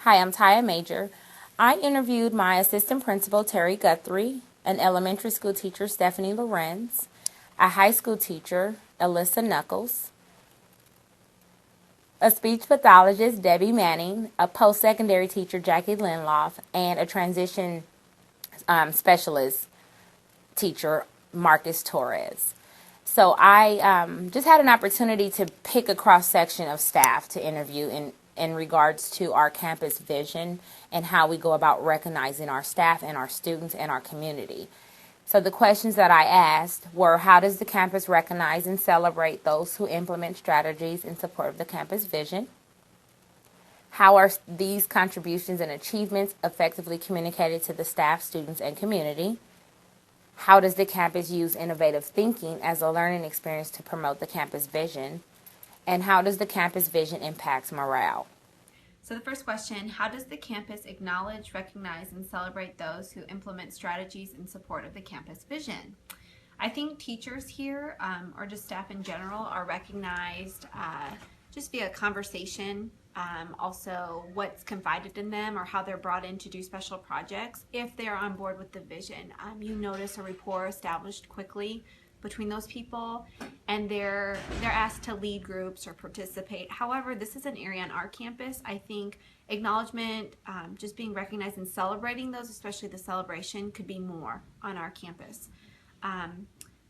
Hi, I'm Taya Major. I interviewed my assistant principal, Terry Guthrie, an elementary school teacher, Stephanie Lorenz, a high school teacher, Alyssa Knuckles, a speech pathologist, Debbie Manning, a post-secondary teacher, Jackie Linloff, and a transition specialist teacher, Marcus Torres. So I just had an opportunity to pick a cross-section of staff to interview in regards to our campus vision and how we go about recognizing our staff and our students and our community. So the questions that I asked were, how does the campus recognize and celebrate those who implement strategies in support of the campus vision? How are these contributions and achievements effectively communicated to the staff, students, and community? How does the campus use innovative thinking as a learning experience to promote the campus vision? And how does the campus vision impact morale? So the first question, how does the campus acknowledge, recognize, and celebrate those who implement strategies in support of the campus vision? I think teachers here, or just staff in general, are recognized just via conversation, also what's confided in them or how they're brought in to do special projects. If they're on board with the vision, you notice a rapport established quickly between those people, and they're asked to lead groups or participate. However, this is an area on our campus. I think acknowledgement, just being recognized and celebrating those, especially the celebration, could be more on our campus.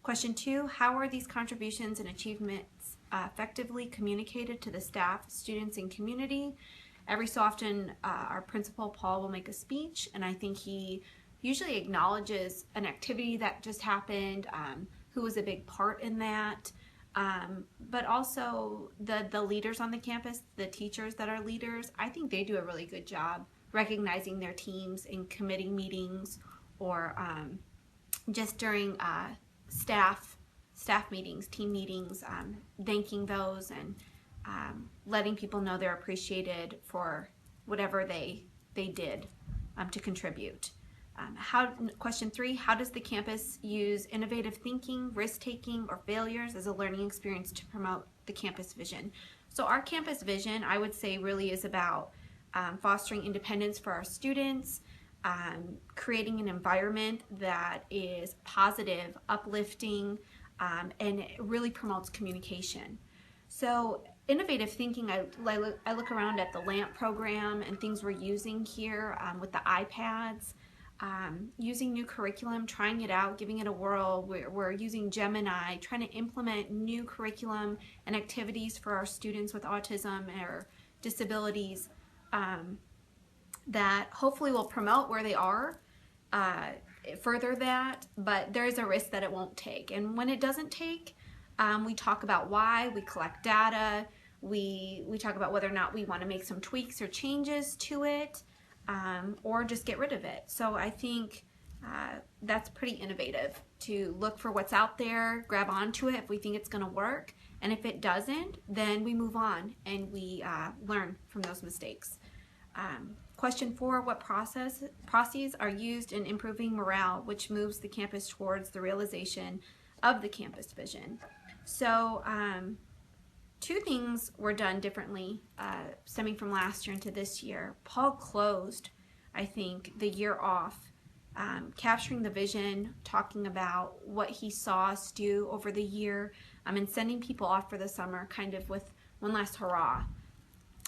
Question 2, how are these contributions and achievements effectively communicated to the staff, students, and community? Every so often, our principal, Paul, will make a speech, and I think he usually acknowledges an activity that just happened, who was a big part in that, but also the leaders on the campus, the teachers that are leaders. I think they do a really good job recognizing their teams in committee meetings or just during staff meetings, team meetings, thanking those and letting people know they're appreciated for whatever they did to contribute. Question 3, how does the campus use innovative thinking, risk-taking, or failures as a learning experience to promote the campus vision? So our campus vision, I would say, really is about fostering independence for our students, creating an environment that is positive, uplifting, and it really promotes communication. So innovative thinking, I look around at the LAMP program and things we're using here with the iPads, using new curriculum, trying it out, giving it a whirl. We're using Gemini, trying to implement new curriculum and activities for our students with autism or disabilities that hopefully will promote where they are, further that, but there's a risk that it won't take. And when it doesn't take, we talk about why, we collect data, we talk about whether or not we want to make some tweaks or changes to it, or just get rid of it. So I think that's pretty innovative to look for what's out there, grab onto it if we think it's going to work, and if it doesn't, then we move on and we learn from those mistakes. Question 4, what processes are used in improving morale, which moves the campus towards the realization of the campus vision? So 2 things were done differently stemming from last year into this year. Paul closed, I think, the year off, capturing the vision, talking about what he saw us do over the year, and sending people off for the summer kind of with one last hurrah.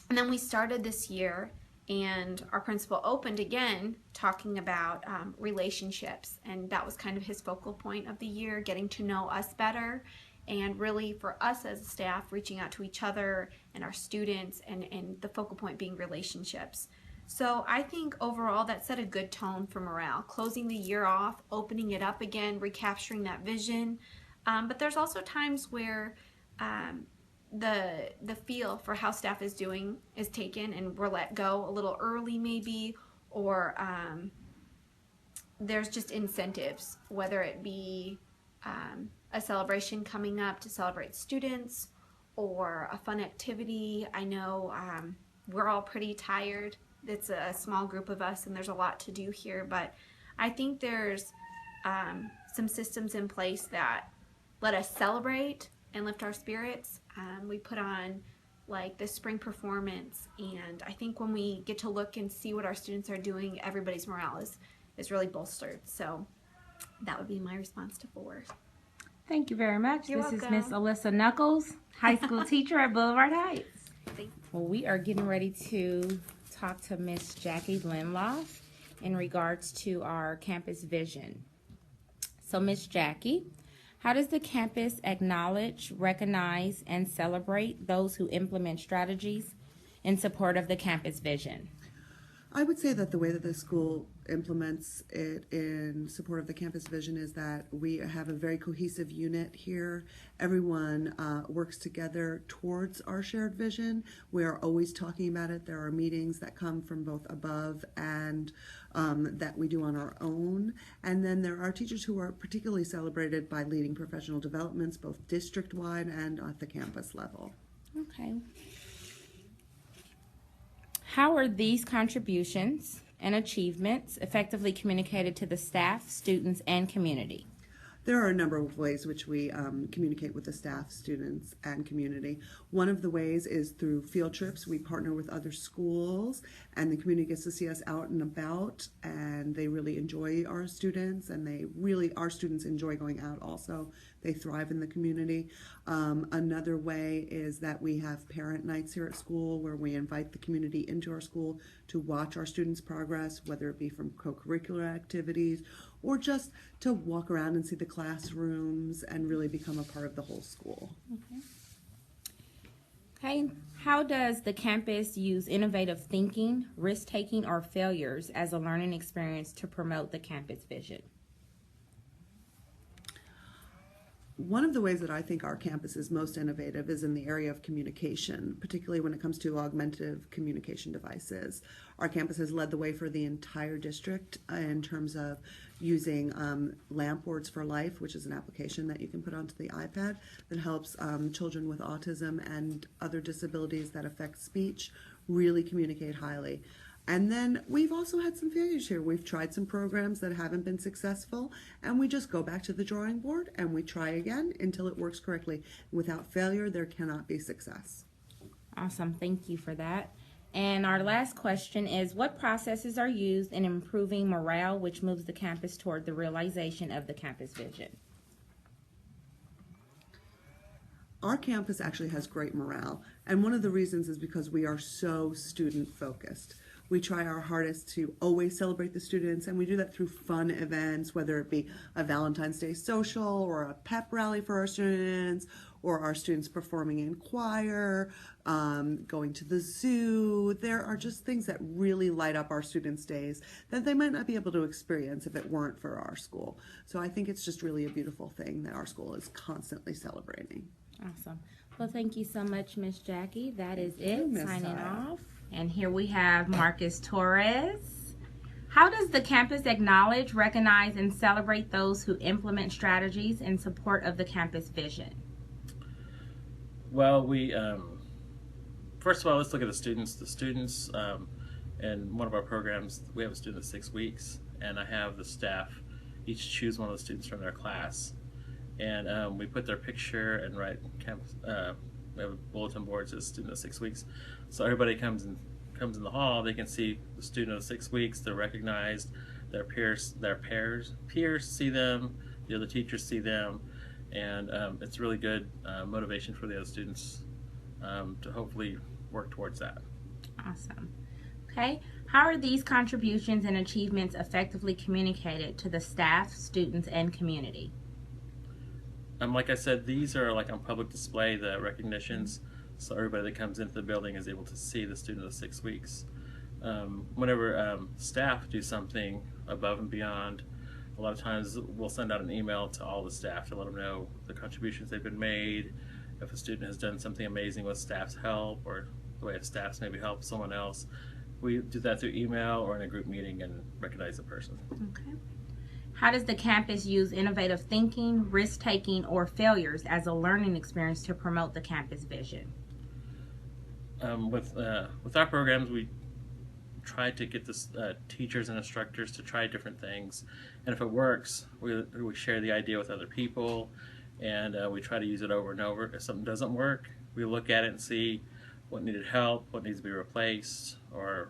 And then we started this year, and our principal opened again talking about relationships, and that was kind of his focal point of the year, getting to know us better, and really for us as a staff reaching out to each other and our students, and the focal point being relationships. So I think overall that set a good tone for morale, closing the year off, opening it up again, recapturing that vision. But there's also times where the feel for how staff is doing is taken and we're let go a little early maybe, or there's just incentives, whether it be a celebration coming up to celebrate students or a fun activity. I know we're all pretty tired. It's a small group of us and there's a lot to do here, but I think there's some systems in place that let us celebrate and lift our spirits. We put on like the spring performance, and I think when we get to look and see what our students are doing, everybody's morale is really bolstered. So that would be my response to 4. Thank you very much. You're This is welcome. Miss Alyssa Knuckles, high school teacher at Boulevard Heights. Thanks. Well, we are getting ready to talk to Miss Jackie Linloff in regards to our campus vision. So, Miss Jackie, how does the campus acknowledge, recognize, and celebrate those who implement strategies in support of the campus vision? I would say that the way that the school implements it in support of the campus vision is that we have a very cohesive unit here. Everyone works together towards our shared vision. We are always talking about it. There are meetings that come from both above and that we do on our own. And then there are teachers who are particularly celebrated by leading professional developments, both district-wide and at the campus level. Okay. How are these contributions and achievements effectively communicated to the staff, students, and community? There are a number of ways which we communicate with the staff, students, and community. One of the ways is through field trips. We partner with other schools, and the community gets to see us out and about, and they really enjoy our students, and our students enjoy going out also. They thrive in the community. Another way is that we have parent nights here at school where we invite the community into our school to watch our students' progress, whether it be from co-curricular activities or just to walk around and see the classrooms and really become a part of the whole school. Okay. How does the campus use innovative thinking, risk-taking, or failures as a learning experience to promote the campus vision? One of the ways that I think our campus is most innovative is in the area of communication, particularly when it comes to augmentative communication devices. Our campus has led the way for the entire district in terms of using Lamp Words for Life, which is an application that you can put onto the iPad that helps children with autism and other disabilities that affect speech really communicate highly. And then we've also had some failures here. We've tried some programs that haven't been successful, and we just go back to the drawing board and we try again until it works correctly. Without failure, there cannot be success. Awesome. Thank you for that. And our last question is, what processes are used in improving morale, which moves the campus toward the realization of the campus vision? Our campus actually has great morale, and one of the reasons is because we are so student-focused. We try our hardest to always celebrate the students, and we do that through fun events, whether it be a Valentine's Day social or a pep rally for our students, or our students performing in choir, going to the zoo. There are just things that really light up our students' days that they might not be able to experience if it weren't for our school. So I think it's just really a beautiful thing that our school is constantly celebrating. Awesome. Well, thank you so much, Miss Jackie. That is it. Miss Signing Sarah. off. And here we have Marcus Torres. How does the campus acknowledge, recognize, and celebrate those who implement strategies in support of the campus vision? Well, we first of all, let's look at the students. The students in one of our programs, we have a student of 6 weeks, and I have the staff each choose one of the students from their class, and we put their picture and write campus. We have a bulletin board that says student of 6 weeks, so everybody comes in the hall. They can see the student of 6 weeks. They're recognized. Their peers see them. The other teachers see them. And it's really good motivation for the other students to hopefully work towards that. Awesome. Okay. How are these contributions and achievements effectively communicated to the staff, students, and community? Like I said, these are like on public display, the recognitions, so everybody that comes into the building is able to see the student of 6 weeks. Whenever staff do something above and beyond, a lot of times we'll send out an email to all the staff to let them know the contributions they've been made, if a student has done something amazing with staff's help, or the way staff's maybe helped someone else. We do that through email or in a group meeting and recognize the person. Okay. How does the campus use innovative thinking, risk-taking, or failures as a learning experience to promote the campus vision? With our programs, we try to get the teachers and instructors to try different things, and if it works, we share the idea with other people, and we try to use it over and over. If something doesn't work, we look at it and see what needed help, what needs to be replaced, or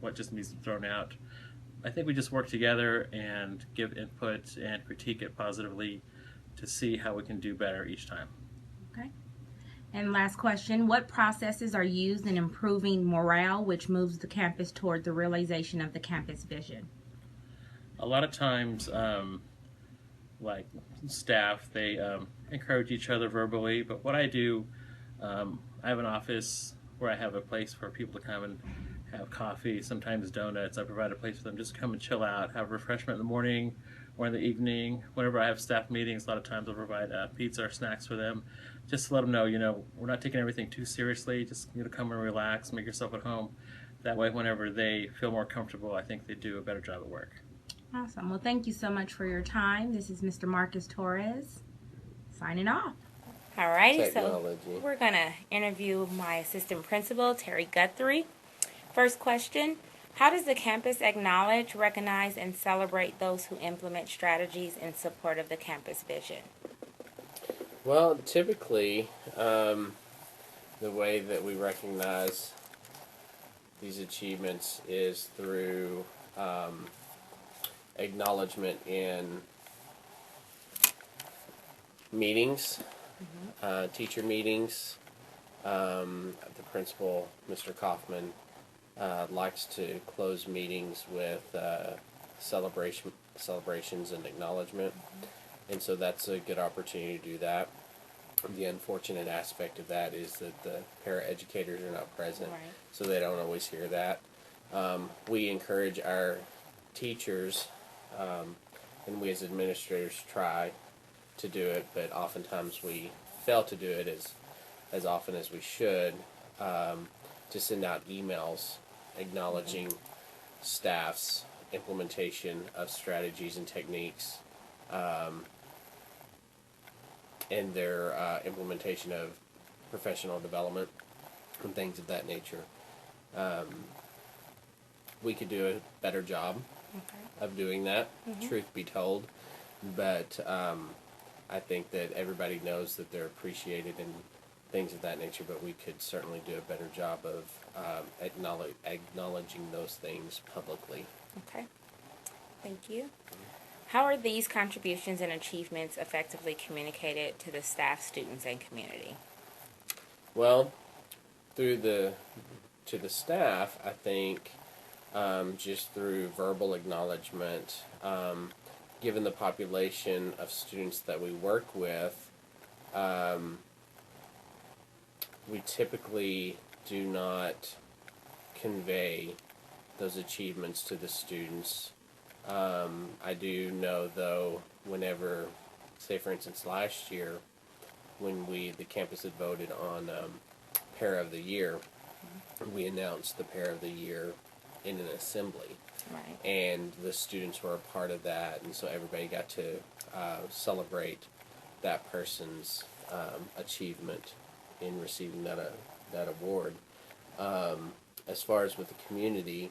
what just needs to be thrown out. I think we just work together and give input and critique it positively to see how we can do better each time. Okay. And last question, what processes are used in improving morale, which moves the campus toward the realization of the campus vision? A lot of times, like staff, they encourage each other verbally, but what I do, I have an office where I have a place for people to come and have coffee, sometimes donuts. I provide a place for them just to come and chill out, have refreshment in the morning or in the evening. Whenever I have staff meetings, a lot of times I'll provide pizza or snacks for them, just to let them know, we're not taking everything too seriously. Just come and relax, make yourself at home. That way, whenever they feel more comfortable, I think they do a better job at work. Awesome. Well, thank you so much for your time. This is Mr. Marcus Torres signing off. All righty, so we're going to interview my assistant principal, Terry Guthrie. First question, how does the campus acknowledge, recognize, and celebrate those who implement strategies in support of the campus vision? Well, typically, the way that we recognize these achievements is through acknowledgement in meetings, teacher meetings. The principal, Mr. Kaufman, likes to close meetings with celebrations and acknowledgement, and so that's a good opportunity to do that. The unfortunate aspect of that is that the paraeducators are not present, Right. so they don't always hear that. We encourage our teachers, and we as administrators try to do it, but oftentimes we fail to do it as often as we should, to send out emails acknowledging staff's implementation of strategies and techniques, and their implementation of professional development and things of that nature. We could do a better job of doing that, truth be told, but I think that everybody knows that they're appreciated and things of that nature, but we could certainly do a better job of acknowledging those things publicly. Okay. Thank you. How are these contributions and achievements effectively communicated to the staff, students, and community? Well, to the staff, I think just through verbal acknowledgement, given the population of students that we work with, we typically do not convey those achievements to the students. I do know, though, whenever, say for instance last year, when the campus had voted on Pair of the Year, we announced the Pair of the Year in an assembly. Right. And the students were a part of that, and so everybody got to celebrate that person's achievement in receiving that award. As far as with the community,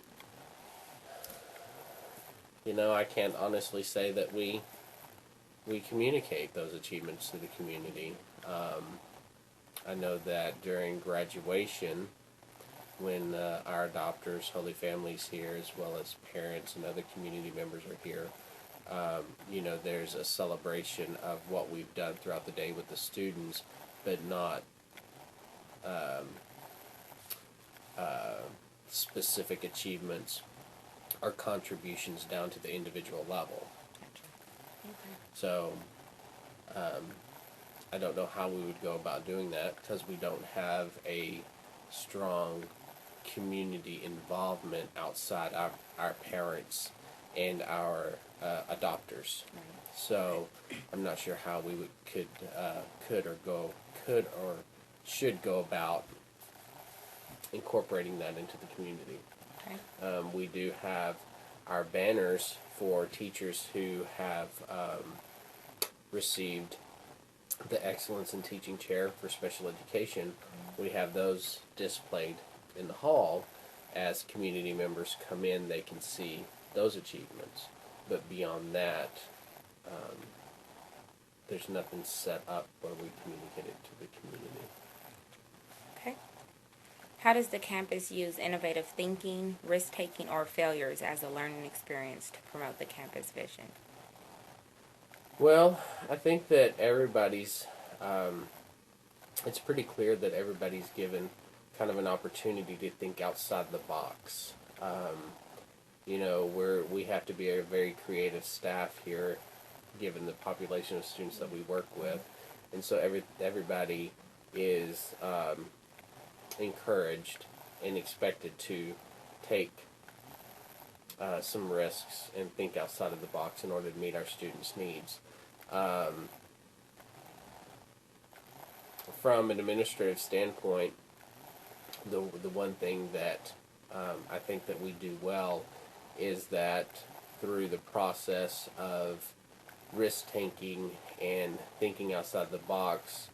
I can't honestly say that we communicate those achievements to the community. I know that during graduation, when our adopters, Holy Family's here, as well as parents and other community members are here, there's a celebration of what we've done throughout the day with the students, but not specific achievements or contributions down to the individual level. So I don't know how we would go about doing that, because we don't have a strong community involvement outside our parents and our adopters. Right. So I'm not sure how we could or should go about incorporating that into the community. Okay. We do have our banners for teachers who have received the Excellence in Teaching Chair for Special Education. We have those displayed in the hall. As community members come in, they can see those achievements. But beyond that, there's nothing set up where we communicate it to the community. Okay. How does the campus use innovative thinking, risk-taking, or failures as a learning experience to promote the campus vision? Well, I think that it's pretty clear that everybody's given kind of an opportunity to think outside the box. We have to be a very creative staff here, given the population of students that we work with, and so everybody is encouraged and expected to take some risks and think outside of the box in order to meet our students' needs. From an administrative standpoint, the one thing that I think that we do well is that through the process of risk taking and thinking outside the box,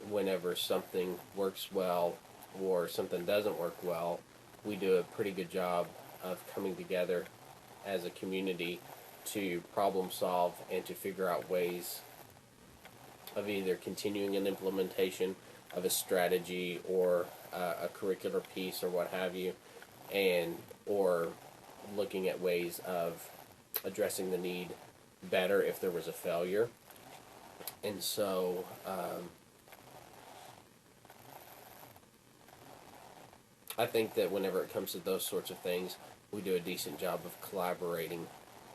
whenever something works well or something doesn't work well, we do a pretty good job of coming together as a community to problem solve and to figure out ways of either continuing an implementation of a strategy or a curricular piece or what have you, or looking at ways of addressing the need better if there was a failure. And so I think that whenever it comes to those sorts of things, we do a decent job of collaborating.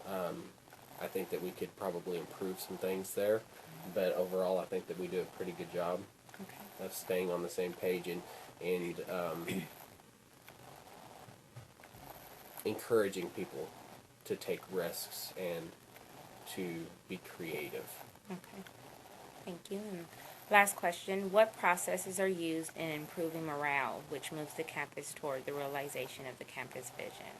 I think that we could probably improve some things there, but overall I think that we do a pretty good job of staying on the same page and encouraging people to take risks and to be creative. Okay, thank you. And last question, what processes are used in improving morale, which moves the campus toward the realization of the campus vision?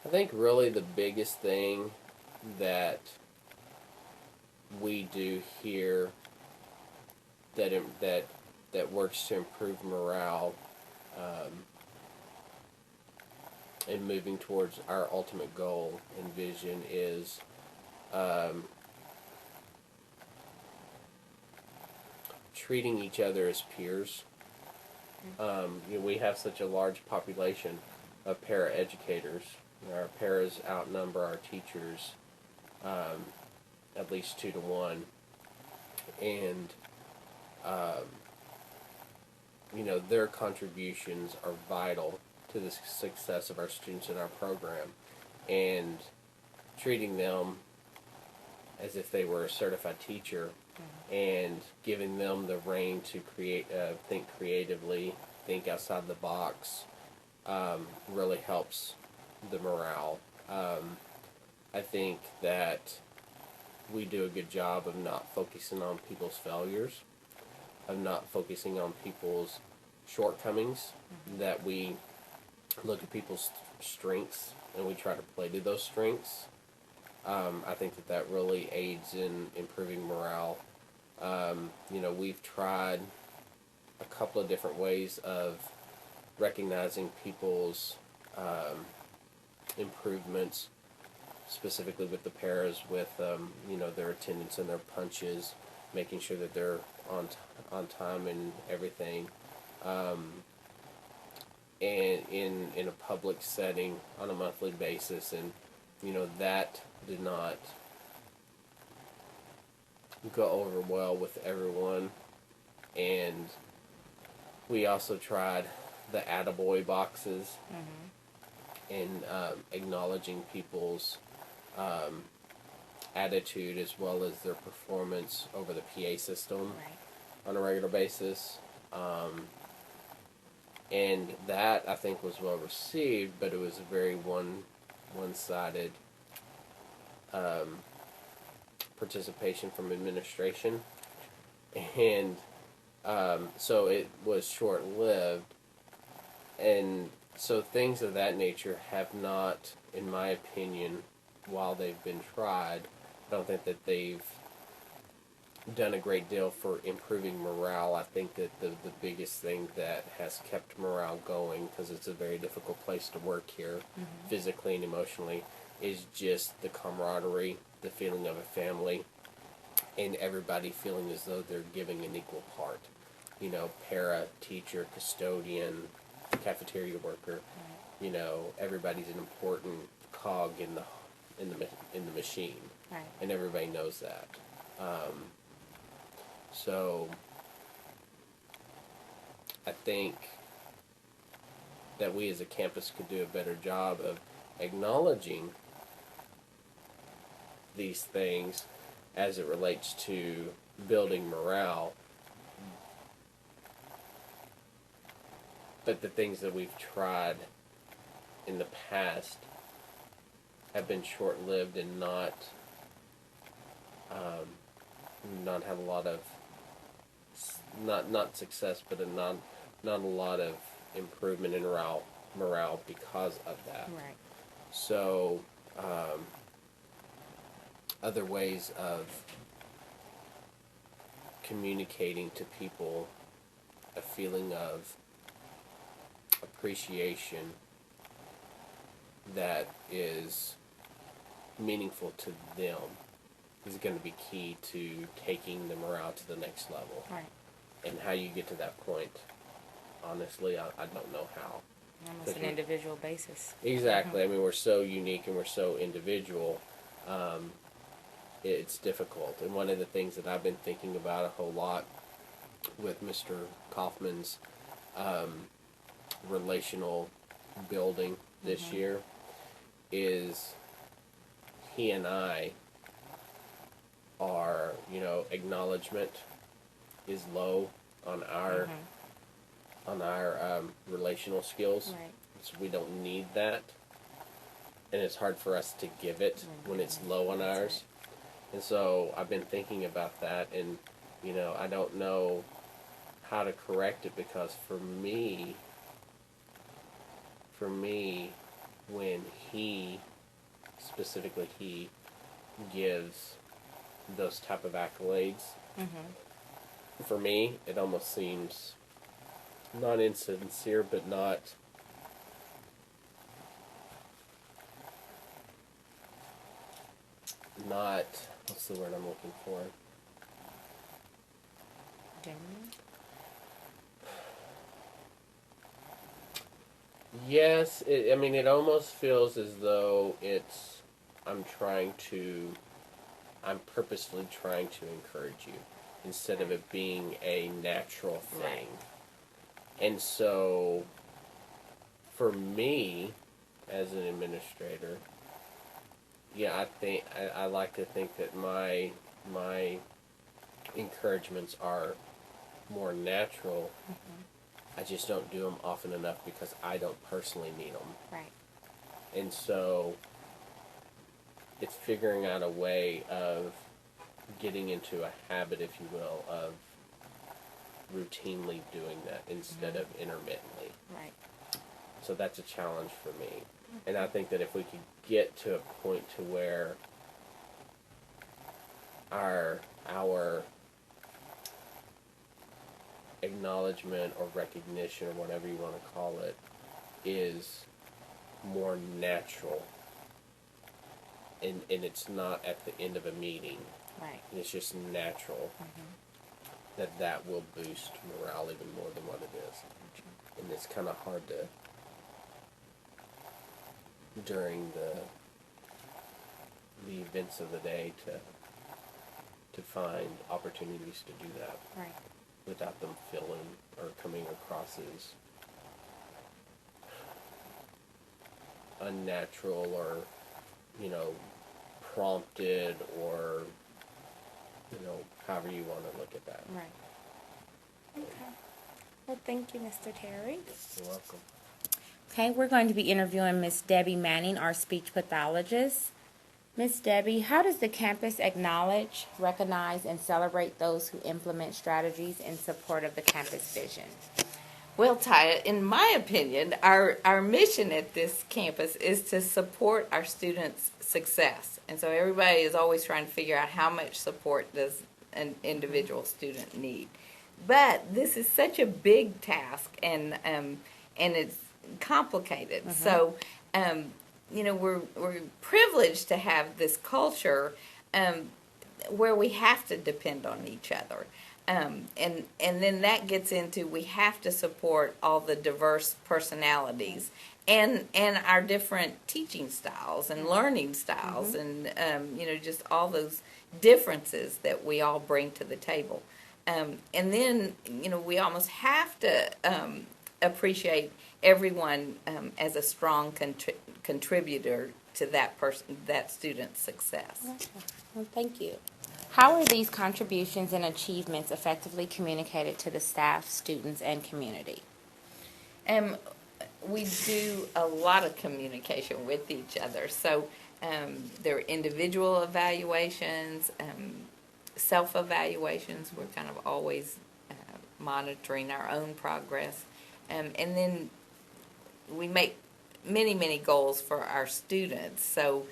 I think really the biggest thing that we do here that works to improve morale and moving towards our ultimate goal and vision is treating each other as peers. We have such a large population of para-educators. Our paras outnumber our teachers at least 2 to 1, and their contributions are vital to the success of our students in our program, and treating them as if they were a certified teacher and giving them the reign to think creatively, think outside the box, really helps the morale. I think that we do a good job of not focusing on people's failures, of not focusing on people's shortcomings, that we look at people's strengths and we try to play to those strengths. I think that really aids in improving morale. We've tried a couple of different ways of recognizing people's improvements, specifically with the paras, with their attendance and their punches, making sure that they're on time and everything, and in a public setting on a monthly basis, and that did not go over well with everyone. And we also tried the attaboy boxes and acknowledging people's attitude as well as their performance over the PA system on a regular basis. And that, I think, was well received, but it was a very one-sided participation from administration. And so it was short-lived. And so things of that nature have not, in my opinion, while they've been tried, I don't think that they've done a great deal for improving morale. I think that the biggest thing that has kept morale going, because it's a very difficult place to work here, physically and emotionally, is just the camaraderie, the feeling of a family, and everybody feeling as though they're giving an equal part. You know, para, teacher, custodian, cafeteria worker. You know, everybody's an important cog in the machine, Right. and everybody knows that. So I think that we as a campus could do a better job of acknowledging these things as it relates to building morale. But the things that we've tried in the past have been short-lived and not have a lot of not success, but not a lot of improvement in morale because of that. Right. So other ways of communicating to people a feeling of appreciation that is meaningful to them is going to be key to taking the morale to the next level. Right. And how you get to that point, honestly, I don't know how. Almost an individual basis. Exactly. I mean, we're so unique and we're so individual. It's difficult. And one of the things that I've been thinking about a whole lot with Mr. Kaufman's relational building this year is he and I are, you know, acknowledgement is low on our relational skills. Right. So we don't need that, and it's hard for us to give it when it's low on ours. And so I've been thinking about that, and you know, I don't know how to correct it, because for me, when he gives those type of accolades, for me, it almost seems not insincere, but not what's the word I'm looking for? Genuine? Yes, I mean, it almost feels as though I'm purposefully trying to encourage you instead of it being a natural thing. Right. And so, for me, as an administrator, yeah, I like to think that my encouragements are more natural. I just don't do them often enough because I don't personally need them. Right. And so it's figuring out a way of getting into a habit, if you will, of routinely doing that instead of intermittently. Right. So that's a challenge for me. And I think that if we could get to a point to where our acknowledgement or recognition, or whatever you want to call it, is more natural, and it's not at the end of a meeting, Right. and it's just natural, that will boost morale even more than what it is. And it's kind of hard to, during the events of the day, to find opportunities to do that Right. without them feeling or coming across as unnatural, or, you know, prompted, or, you know, however you want to look at that. Right. Okay. Well, thank you, Mr. Terry. You're welcome. Okay, we're going to be interviewing Miss Debbie Manning, our speech pathologist. Miss Debbie, how does the campus acknowledge, recognize, and celebrate those who implement strategies in support of the campus vision? Well, Taya, in my opinion, our mission at this campus is to support our students' success. And so everybody is always trying to figure out how much support does an individual student need. But this is such a big task, and it's complicated. So, you know, we're privileged to have this culture. where we have to depend on each other. And then that gets into we have to support all the diverse personalities and our different teaching styles and learning styles and just all those differences that we all bring to the table. And then we almost have to appreciate everyone as a strong contributor to that student's success. Well, thank you. How are these contributions and achievements effectively communicated to the staff, students, and community? We do a lot of communication with each other. So there are individual evaluations, self-evaluations. We're kind of always monitoring our own progress. And then we make many, many goals for our students. So,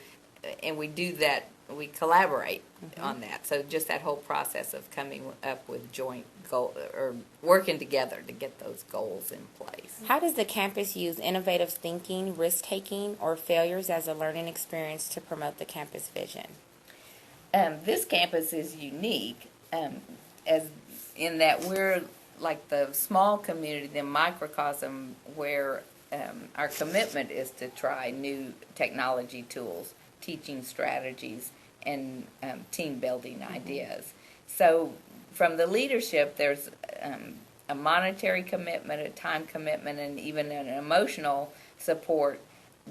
and we do that, we collaborate on that. So just that whole process of coming up with joint goal or working together to get those goals in place. How does the campus use innovative thinking, risk-taking, or failures as a learning experience to promote the campus vision? This campus is unique as in that we're like the small community, the microcosm where our commitment is to try new technology tools, teaching strategies, and team building ideas. So from the leadership, there's a monetary commitment, a time commitment, and even an emotional support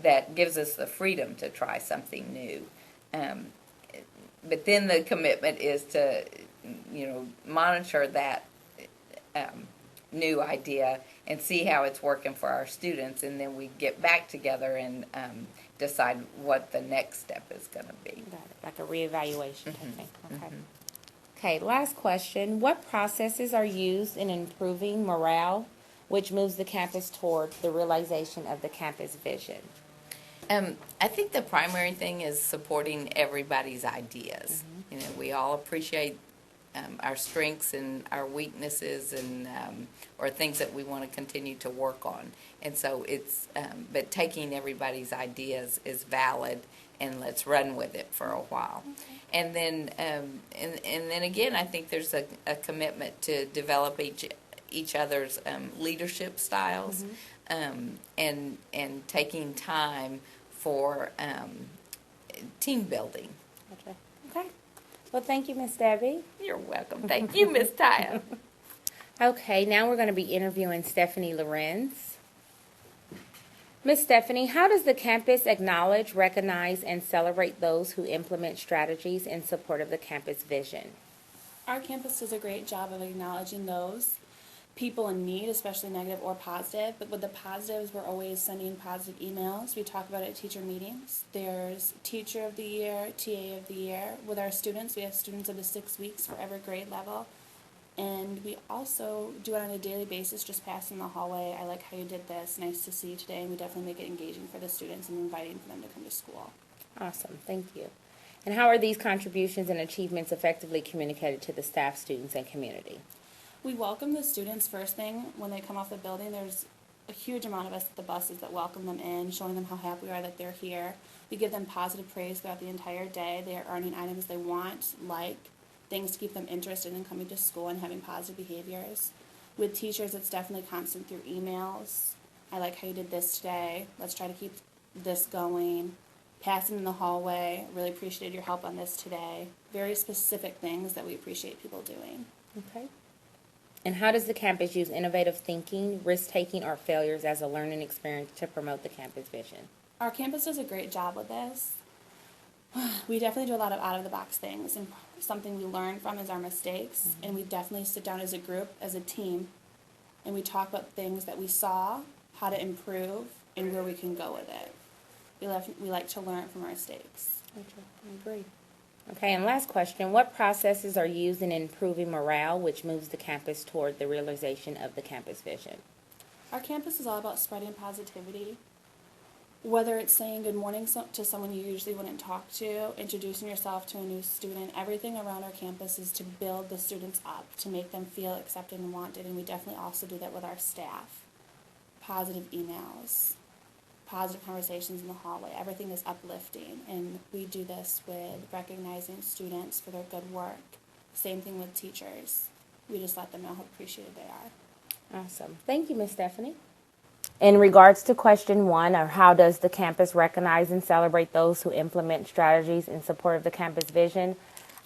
that gives us the freedom to try something new. But then the commitment is to, monitor that new idea and see how it's working for our students, and then we get back together and decide what the next step is going to be. Got it. Like a reevaluation type thing. Okay. Okay, last question. What processes are used in improving morale, which moves the campus toward the realization of the campus vision? I think the primary thing is supporting everybody's ideas. We all appreciate our strengths and our weaknesses and or things that we want to continue to work on. And so it's, but taking everybody's ideas is valid, and let's run with it for a while. And then, and then again, I think there's a commitment to develop each other's leadership styles, and taking time for team building. Okay. Okay. Well, thank you, Miss Debbie. You're welcome. Thank you, Miss Taya. Okay, now we're going to be interviewing Stephanie Lorenz. Miss Stephanie, how does the campus acknowledge, recognize, and celebrate those who implement strategies in support of the campus vision? Our campus does a great job of acknowledging those people in need, especially negative or positive. But with the positives, we're always sending positive emails. We talk about it at teacher meetings. There's Teacher of the Year, TA of the Year. With our students, we have students of the 6 weeks for every grade level. And we also do it on a daily basis, just passing the hallway. I like how you did this. Nice to see you today. And we definitely make it engaging for the students and inviting for them to come to school. Awesome, thank you. And how are these contributions and achievements effectively communicated to the staff, students, and community? We welcome the students first thing when they come off the building. There's a huge amount of us at the buses that welcome them in, showing them how happy we are that they're here. We give them positive praise throughout the entire day. They are earning items they want, like things to keep them interested in coming to school and having positive behaviors. With teachers, it's definitely constant through emails. I like how you did this today. Let's try to keep this going. Passing in the hallway. Really appreciated your help on this today. Very specific things that we appreciate people doing. Okay. And how does the campus use innovative thinking, risk-taking, or failures as a learning experience to promote the campus vision? Our campus does a great job with this. We definitely do a lot of out-of-the-box things, and something we learn from is our mistakes, and we definitely sit down as a group, as a team, and we talk about things that we saw, how to improve, and where we can go with it. We like to learn from our mistakes. Okay, I agree. Okay, and last question. What processes are used in improving morale, which moves the campus toward the realization of the campus vision? Our campus is all about spreading positivity. Whether it's saying good morning to someone you usually wouldn't talk to, introducing yourself to a new student, everything around our campus is to build the students up, to make them feel accepted and wanted, and we definitely also do that with our staff. Positive emails, positive conversations in the hallway. Everything is uplifting, and we do this with recognizing students for their good work. Same thing with teachers. We just let them know how appreciated they are. Awesome. Thank you, Ms. Stephanie. In regards to question 1, or how does the campus recognize and celebrate those who implement strategies in support of the campus vision,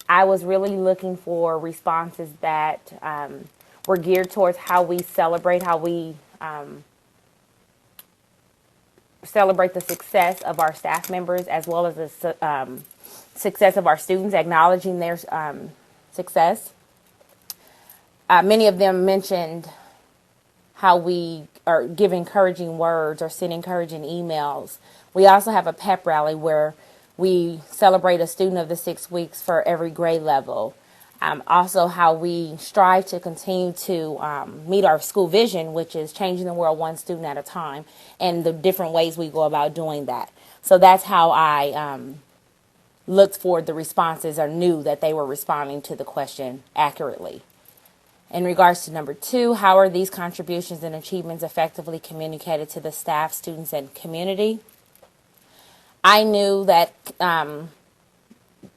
I was really looking for responses that were geared towards how we celebrate, celebrate the success of our staff members as well as the success of our students, acknowledging their success. Many of them mentioned how we or give encouraging words or send encouraging emails. We also have a pep rally where we celebrate a student of the 6 weeks for every grade level. Also how we strive to continue to meet our school vision, which is changing the world one student at a time, and the different ways we go about doing that. So that's how I looked for the responses, or knew that they were responding to the question accurately. In regards to number 2, how are these contributions and achievements effectively communicated to the staff, students, and community? I knew that the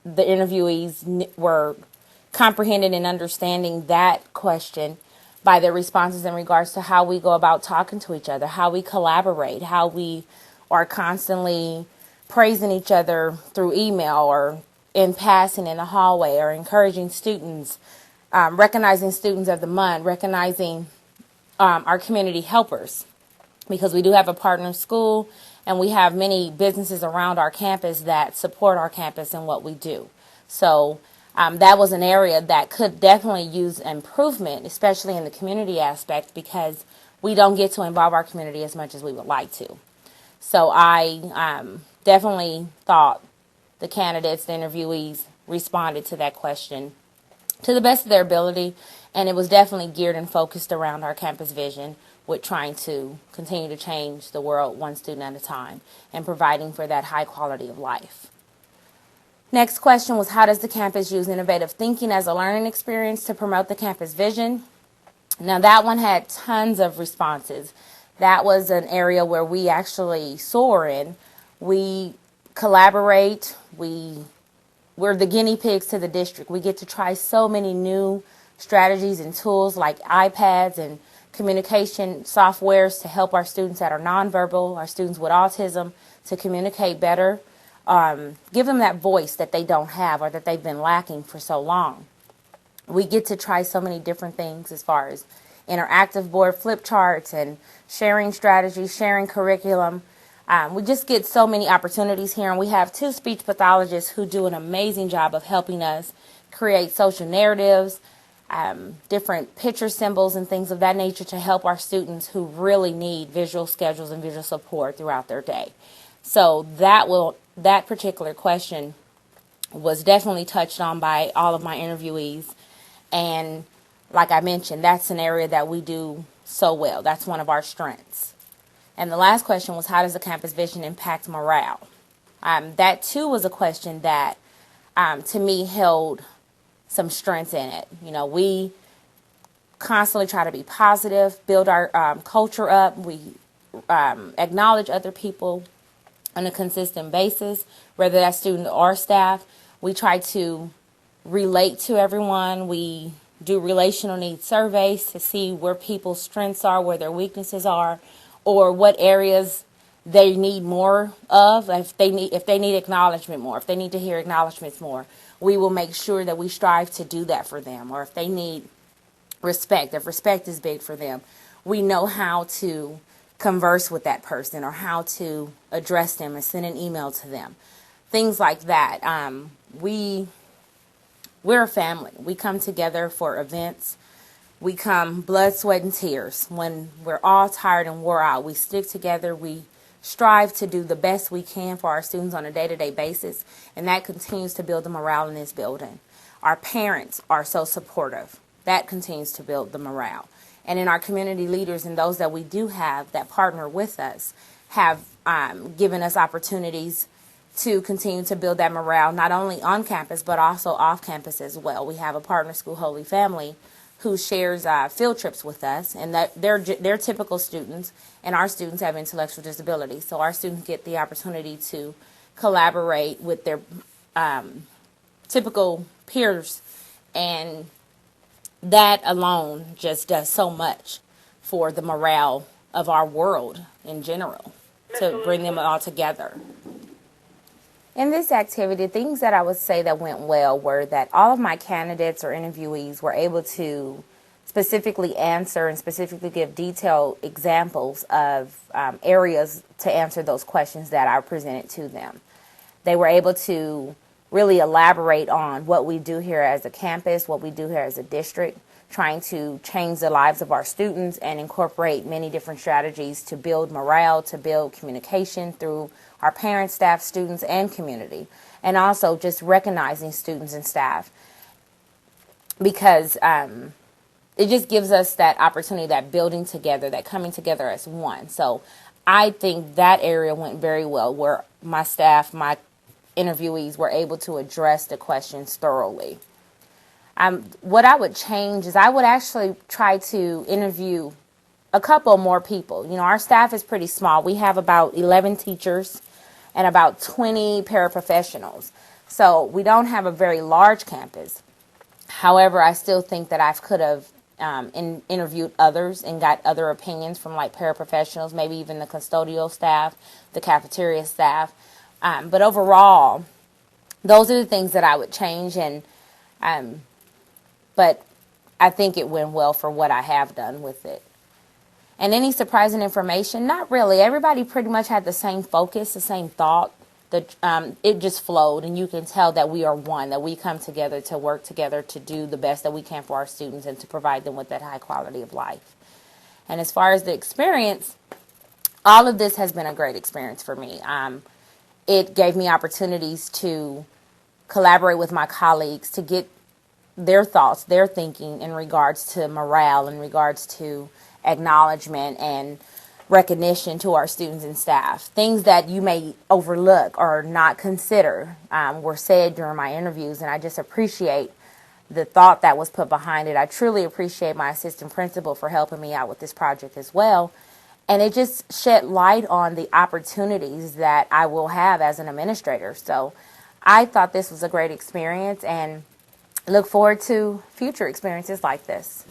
interviewees were comprehending and understanding that question by their responses in regards to how we go about talking to each other, how we collaborate, how we are constantly praising each other through email or in passing in the hallway, or encouraging students, recognizing students of the month, recognizing our community helpers, because we do have a partner school and we have many businesses around our campus that support our campus and what we do. So that was an area that could definitely use improvement, especially in the community aspect, because we don't get to involve our community as much as we would like to. So I definitely thought the candidates, the interviewees, responded to that question to the best of their ability, and it was definitely geared and focused around our campus vision, with trying to continue to change the world one student at a time and providing for that high quality of life. Next question was, how does the campus use innovative thinking as a learning experience to promote the campus vision? Now that one had tons of responses. That was an area where we actually soar in. We collaborate, we're the guinea pigs to the district. We get to try so many new strategies and tools like iPads and communication softwares to help our students that are nonverbal, our students with autism, to communicate better. Give them that voice that they don't have or that they've been lacking for so long. We get to try so many different things as far as interactive board flip charts and sharing strategies, sharing curriculum. We just get so many opportunities here, and we have 2 speech pathologists who do an amazing job of helping us create social narratives, different picture symbols and things of that nature to help our students who really need visual schedules and visual support throughout their day. So that particular question was definitely touched on by all of my interviewees, and like I mentioned, that's an area that we do so well. That's one of our strengths. And the last question was, how does the campus vision impact morale? That too was a question that to me held some strength in it. You know, we constantly try to be positive, build our culture up. We acknowledge other people on a consistent basis, whether that's student or staff. We try to relate to everyone. We do relational needs surveys to see where people's strengths are, where their weaknesses are, or what areas they need more of. If they need acknowledgement more, if they need to hear acknowledgments more, we will make sure that we strive to do that for them. Or if they need respect, if respect is big for them, we know how to converse with that person or how to address them and send an email to them. Things like that. We're a family. We come together for events. We come blood, sweat, and tears. When we're all tired and wore out, we stick together. We strive to do the best we can for our students on a day-to-day basis, and that continues to build the morale in this building. Our parents are so supportive. That continues to build the morale. And in our community leaders and those that we do have that partner with us have given us opportunities to continue to build that morale, not only on campus, but also off campus as well. We have a partner school, Holy Family, who shares field trips with us, and that they're typical students, and our students have intellectual disabilities. So our students get the opportunity to collaborate with their typical peers, and that alone just does so much for the morale of our world in general, to bring them all together. In this activity, things that I would say that went well were that all of my candidates or interviewees were able to specifically answer and specifically give detailed examples of areas to answer those questions that I presented to them. They were able to really elaborate on what we do here as a campus, what we do here as a district, trying to change the lives of our students and incorporate many different strategies to build morale, to build communication through our parents, staff, students, and community, and also just recognizing students and staff, because it just gives us that opportunity, that building together, that coming together as one. So I think that area went very well, where my staff, my interviewees were able to address the questions thoroughly. What I would change is I would actually try to interview a couple more people. You know, our staff is pretty small. We have about 11 teachers and about 20 paraprofessionals. So we don't have a very large campus. However, I still think that I could have interviewed others and got other opinions from like paraprofessionals, maybe even the custodial staff, the cafeteria staff. But overall, those are the things that I would change. But I think it went well for what I have done with it. And any surprising information? Not really. Everybody pretty much had the same focus, the same thought. It just flowed, and you can tell that we are one, that we come together to work together to do the best that we can for our students and to provide them with that high quality of life. And as far as the experience, all of this has been a great experience for me. It gave me opportunities to collaborate with my colleagues to get their thoughts, their thinking in regards to morale, in regards to acknowledgement and recognition to our students and staff. Things that you may overlook or not consider were said during my interviews, and I just appreciate the thought that was put behind it. I truly appreciate my assistant principal for helping me out with this project as well. And it just shed light on the opportunities that I will have as an administrator. So I thought this was a great experience and look forward to future experiences like this.